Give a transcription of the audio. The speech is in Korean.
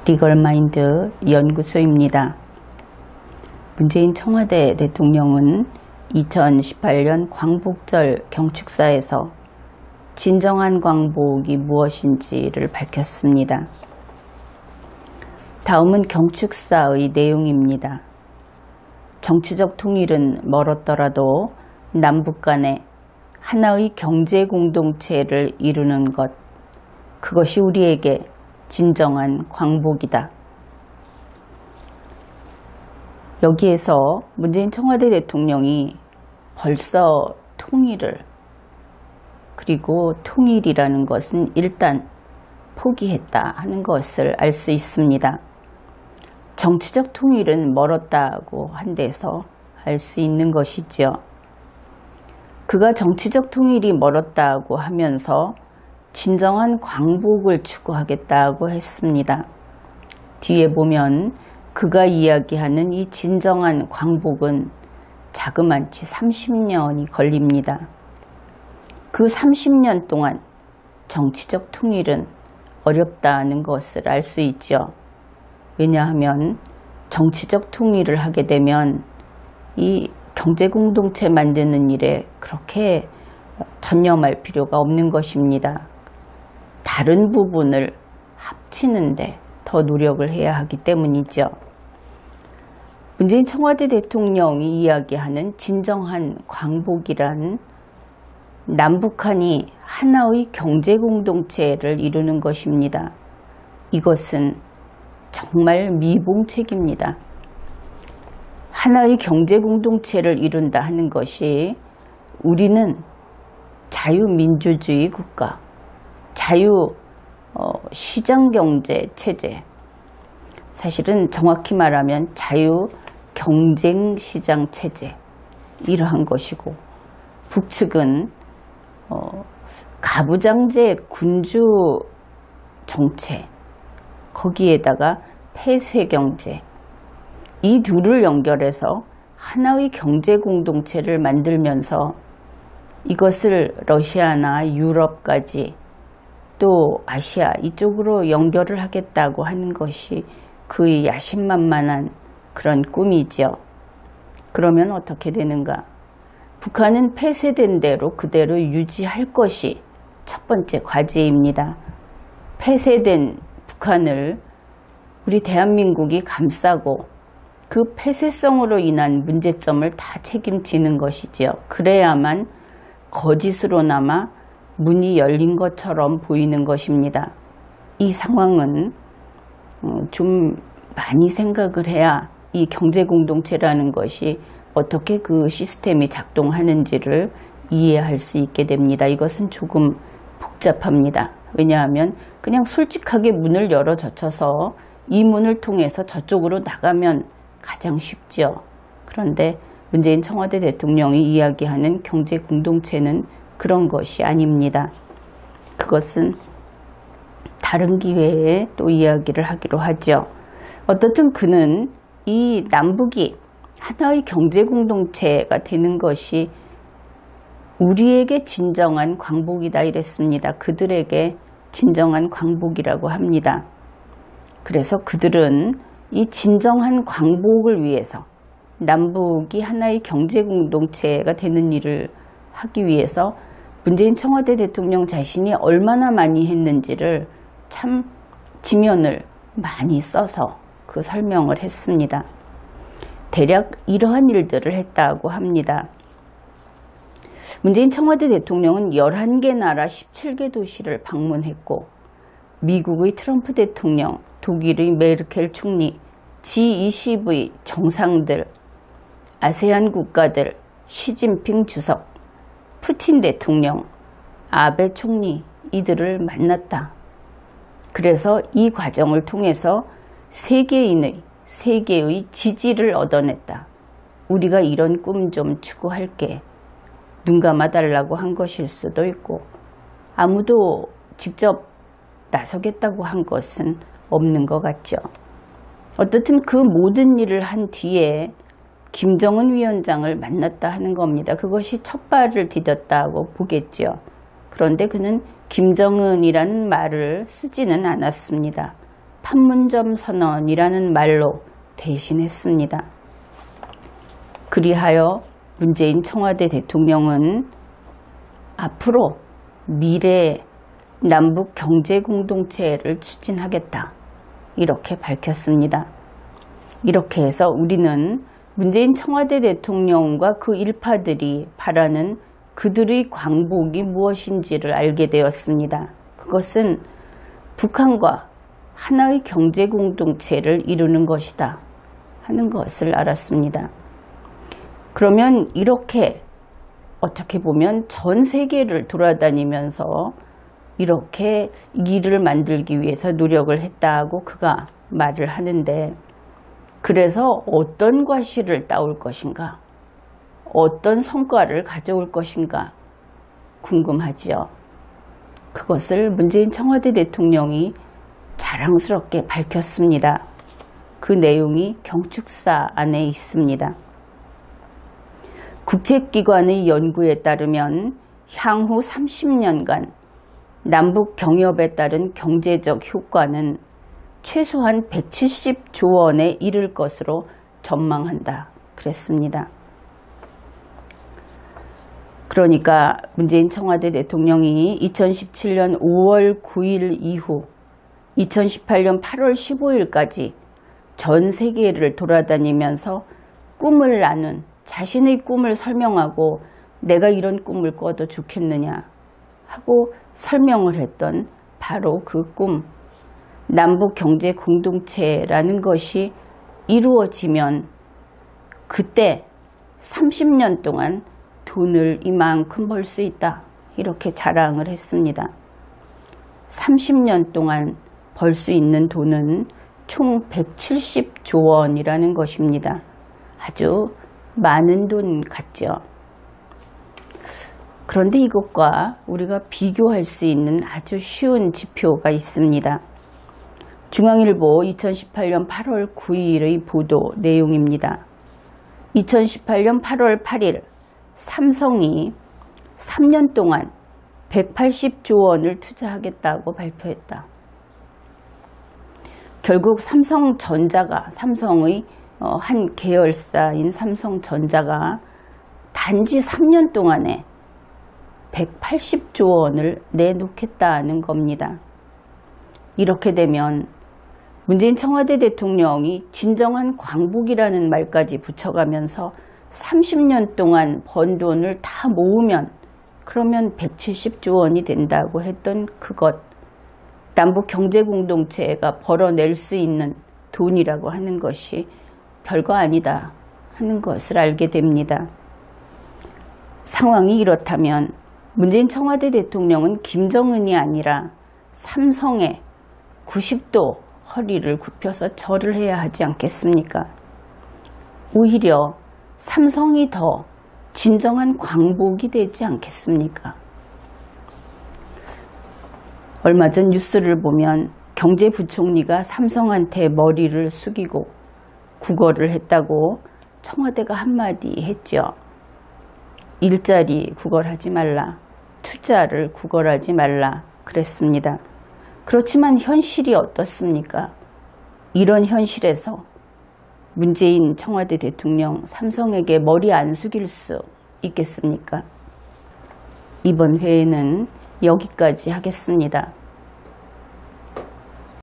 리걸마인드 연구소입니다. 문재인 청와대 대통령은 2018년 광복절 경축사에서 진정한 광복이 무엇인지를 밝혔습니다. 다음은 경축사의 내용입니다. 정치적 통일은 멀었더라도 남북 간에 하나의 경제 공동체를 이루는 것, 그것이 우리에게 진정한 광복이다. 여기에서 문재인 청와대 대통령이 벌써 통일을, 그리고 통일이라는 것은 일단 포기했다 하는 것을 알 수 있습니다. 정치적 통일은 멀었다고 한 데서 알 수 있는 것이죠. 그가 정치적 통일이 멀었다고 하면서 진정한 광복을 추구하겠다고 했습니다. 뒤에 보면 그가 이야기하는 이 진정한 광복은 자그만치 30년이 걸립니다. 그 30년 동안 정치적 통일은 어렵다는 것을 알 수 있죠. 왜냐하면 정치적 통일을 하게 되면 이 경제공동체 만드는 일에 그렇게 전념할 필요가 없는 것입니다. 다른 부분을 합치는데 더 노력을 해야 하기 때문이죠. 문재인 청와대 대통령이 이야기하는 진정한 광복이란 남북한이 하나의 경제공동체를 이루는 것입니다. 이것은 정말 미봉책입니다. 하나의 경제공동체를 이룬다 하는 것이 우리는 자유민주주의 국가, 자유시장경제 체제, 사실은 정확히 말하면 자유경쟁시장 체제, 이러한 것이고, 북측은 가부장제 군주 정체, 거기에다가 폐쇄경제, 이 둘을 연결해서 하나의 경제공동체를 만들면서 이것을 러시아나 유럽까지 또 아시아 이쪽으로 연결을 하겠다고 하는 것이 그의 야심만만한 그런 꿈이죠. 그러면 어떻게 되는가? 북한은 폐쇄된 대로 그대로 유지할 것이 첫 번째 과제입니다. 폐쇄된 북한을 우리 대한민국이 감싸고 그 폐쇄성으로 인한 문제점을 다 책임지는 것이지요. 그래야만 거짓으로나마 문이 열린 것처럼 보이는 것입니다. 이 상황은 좀 많이 생각을 해야 이 경제공동체라는 것이 어떻게 그 시스템이 작동하는지를 이해할 수 있게 됩니다. 이것은 조금 복잡합니다. 왜냐하면 그냥 솔직하게 문을 열어 젖혀서 이 문을 통해서 저쪽으로 나가면 가장 쉽죠. 그런데 문재인 청와대 대통령이 이야기하는 경제공동체는 그런 것이 아닙니다. 그것은 다른 기회에 또 이야기를 하기로 하죠. 어떻든 그는 이 남북이 하나의 경제공동체가 되는 것이 우리에게 진정한 광복이다 이랬습니다. 그들에게 진정한 광복이라고 합니다. 그래서 그들은 이 진정한 광복을 위해서 남북이 하나의 경제공동체가 되는 일을 하기 위해서 문재인 청와대 대통령 자신이 얼마나 많이 했는지를 참 지면을 많이 써서 그 설명을 했습니다. 대략 이러한 일들을 했다고 합니다. 문재인 청와대 대통령은 11개 나라 17개 도시를 방문했고 미국의 트럼프 대통령, 독일의 메르켈 총리, G20의 정상들, 아세안 국가들, 시진핑 주석, 푸틴 대통령, 아베 총리, 이들을 만났다. 그래서 이 과정을 통해서 세계의 지지를 얻어냈다. 우리가 이런 꿈 좀 추구할게. 눈 감아달라고 한 것일 수도 있고 아무도 직접 나서겠다고 한 것은 없는 것 같죠. 어떻든 그 모든 일을 한 뒤에 김정은 위원장을 만났다 하는 겁니다. 그것이 첫 발을 디뎠다고 보겠죠. 그런데 그는 김정은이라는 말을 쓰지는 않았습니다. 판문점 선언이라는 말로 대신했습니다. 그리하여 문재인 청와대 대통령은 앞으로 미래의 남북 경제공동체를 추진하겠다, 이렇게 밝혔습니다. 이렇게 해서 우리는 문재인 청와대 대통령과 그 일파들이 바라는 그들의 광복이 무엇인지를 알게 되었습니다. 그것은 북한과 하나의 경제공동체를 이루는 것이다 하는 것을 알았습니다. 그러면 이렇게 어떻게 보면 전 세계를 돌아다니면서 이렇게 일을 만들기 위해서 노력을 했다고 그가 말을 하는데, 그래서 어떤 과실을 따올 것인가, 어떤 성과를 가져올 것인가 궁금하지요. 그것을 문재인 청와대 대통령이 자랑스럽게 밝혔습니다. 그 내용이 경축사 안에 있습니다. 국책기관의 연구에 따르면 향후 30년간 남북 경협에 따른 경제적 효과는 최소한 170조 원에 이를 것으로 전망한다 그랬습니다. 그러니까 문재인 청와대 대통령이 2017년 5월 9일 이후 2018년 8월 15일까지 전 세계를 돌아다니면서 꿈을 나눈, 자신의 꿈을 설명하고 내가 이런 꿈을 꿔도 좋겠느냐 하고 설명을 했던 바로 그 꿈, 남북 경제 공동체라는 것이 이루어지면 그때 30년 동안 돈을 이만큼 벌 수 있다, 이렇게 자랑을 했습니다. 30년 동안 벌 수 있는 돈은 총 170조 원이라는 것입니다. 아주 많은 돈 같죠. 그런데 이것과 우리가 비교할 수 있는 아주 쉬운 지표가 있습니다. 중앙일보 2018년 8월 9일의 보도 내용입니다. 2018년 8월 8일 삼성이 3년 동안 180조 원을 투자하겠다고 발표했다. 결국 삼성의 한 계열사인 삼성전자가 단지 3년 동안에 180조 원을 내놓겠다는 겁니다. 이렇게 되면 문재인 청와대 대통령이 진정한 광복이라는 말까지 붙여가면서 30년 동안 번 돈을 다 모으면 그러면 170조 원이 된다고 했던 그것, 남북 경제공동체가 벌어낼 수 있는 돈이라고 하는 것이 별거 아니다 하는 것을 알게 됩니다. 상황이 이렇다면 문재인 청와대 대통령은 김정은이 아니라 삼성에 90도 허리를 굽혀서 절을 해야 하지 않겠습니까? 오히려 삼성이 더 진정한 광복이 되지 않겠습니까? 얼마 전 뉴스를 보면 경제부총리가 삼성한테 머리를 숙이고 구걸을 했다고 청와대가 한마디 했죠. 일자리 구걸하지 말라, 투자를 구걸하지 말라 그랬습니다. 그렇지만 현실이 어떻습니까? 이런 현실에서 문재인 청와대 대통령 삼성에게 머리 안 숙일 수 있겠습니까? 이번 회에는 여기까지 하겠습니다.